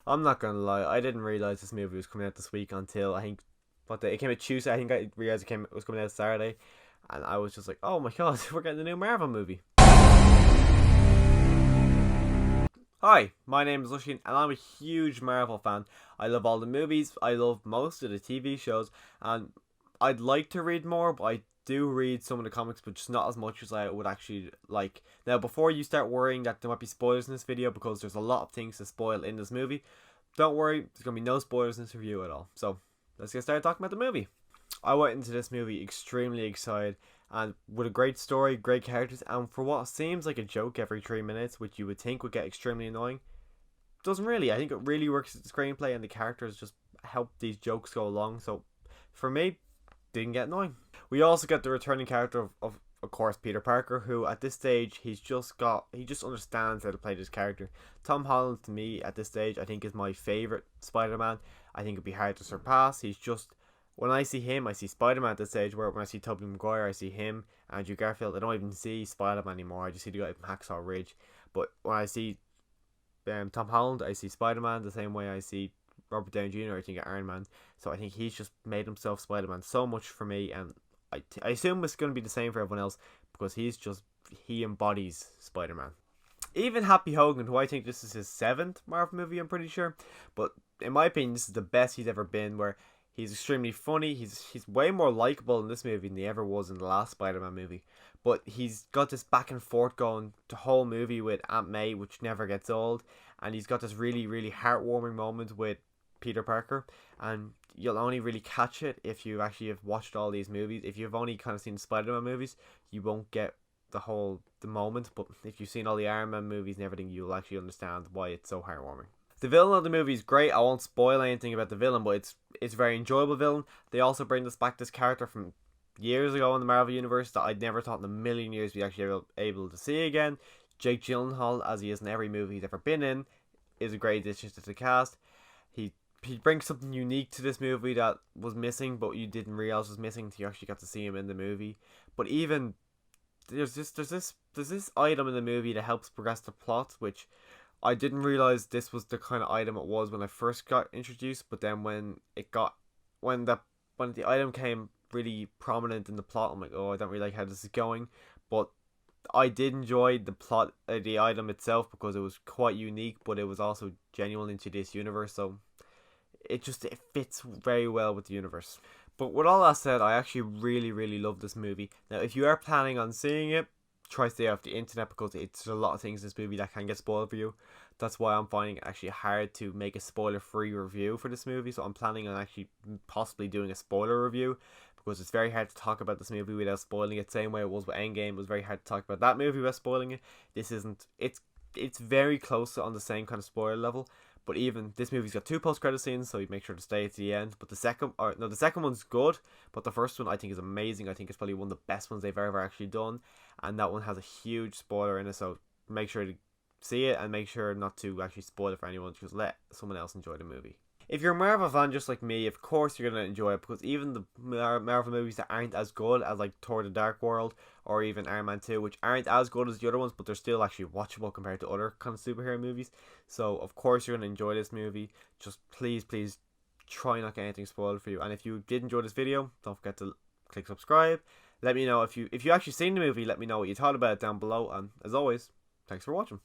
I'm not gonna lie, I didn't realize this movie was coming out this week until I think what day it came out Tuesday. I think I realized it was coming out Saturday, and I was just like, oh my god, we're getting a new Marvel movie. Hi, my name is Lushin, and I'm a huge Marvel fan. I love all the movies, I love most of the TV shows, and I'd like to read more, but I do read some of the comics, but just not as much as I would actually like. Now, before you start worrying that there might be spoilers in this video, because there's a lot of things to spoil in this movie, don't worry, there's going to be no spoilers in this review at all. So, let's get started talking about the movie. I went into this movie extremely excited and with a great story, great characters, and for what seems like a joke every 3 minutes, which you would think would get extremely annoying, doesn't really. I think it really works as the screenplay and the characters just help these jokes go along. So for me, didn't get annoying. We also get the returning character of course, Peter Parker, who at this stage he just understands how to play this character. Tom Holland, to me at this stage, I think is my favourite Spider-Man. I think it'd be hard to surpass. He's just, when I see him, I see Spider-Man at this stage, where when I see Tobey Maguire, I see him, Andrew Garfield. I don't even see Spider-Man anymore. I just see the guy from Hacksaw Ridge. But when I see Tom Holland, I see Spider-Man the same way I see Robert Downey Jr. I think Iron Man. So I think he's just made himself Spider-Man so much for me, and I assume it's going to be the same for everyone else, because he embodies Spider-Man. Even Happy Hogan, who I think this is his 7th Marvel movie, I'm pretty sure, but in my opinion this is the best he's ever been, where he's extremely funny. He's way more likable in this movie than he ever was in the last Spider-Man movie. But he's got this back and forth going the whole movie with Aunt May, which never gets old. And he's got this really, really heartwarming moment with Peter Parker. And you'll only really catch it if you actually have watched all these movies. If you've only kind of seen Spider-Man movies, you won't get the moment. But if you've seen all the Iron Man movies and everything, you'll actually understand why it's so heartwarming. The villain of the movie is great. I won't spoil anything about the villain, but it's a very enjoyable villain. They also bring this character from years ago in the Marvel Universe that I'd never thought in a million years we'd actually be able to see again. Jake Gyllenhaal, as he is in every movie he's ever been in, is a great addition to the cast. He brings something unique to this movie that was missing, but you didn't realize was missing until you actually got to see him in the movie. But even there's this item in the movie that helps progress the plot, which I didn't realize this was the kind of item it was when I first got introduced, but then when the item came really prominent in the plot, I'm like, oh, I don't really like how this is going. But I did enjoy the plot, the item itself, because it was quite unique, but it was also genuine into this universe, so it fits very well with the universe. But with all that said, I actually really, really love this movie. Now, if you are planning on seeing it, try to stay off the internet, because it's a lot of things in this movie that can get spoiled for you. That's why I'm finding it actually hard to make a spoiler-free review for this movie. So I'm planning on actually possibly doing a spoiler review, because it's very hard to talk about this movie without spoiling it. Same way it was with Endgame, it was very hard to talk about that movie without spoiling it. This isn't. It's very close on the same kind of spoiler level. But even this movie's got 2 post-credit scenes, so you make sure to stay at the end. But the second one's good, but the first one I think is amazing. I think it's probably one of the best ones they've ever actually done, and that one has a huge spoiler in it. So make sure to see it, and make sure not to actually spoil it for anyone. Just let someone else enjoy the movie. If you're a Marvel fan just like me, of course you're going to enjoy it, because even the Marvel movies that aren't as good as like Thor the Dark World or even Iron Man 2, which aren't as good as the other ones, but they're still actually watchable compared to other kind of superhero movies. So of course you're going to enjoy this movie. Just please try not to get anything spoiled for you. And if you did enjoy this video, don't forget to click subscribe. Let me know if you actually seen the movie. Let me know what you thought about it down below. And as always, thanks for watching.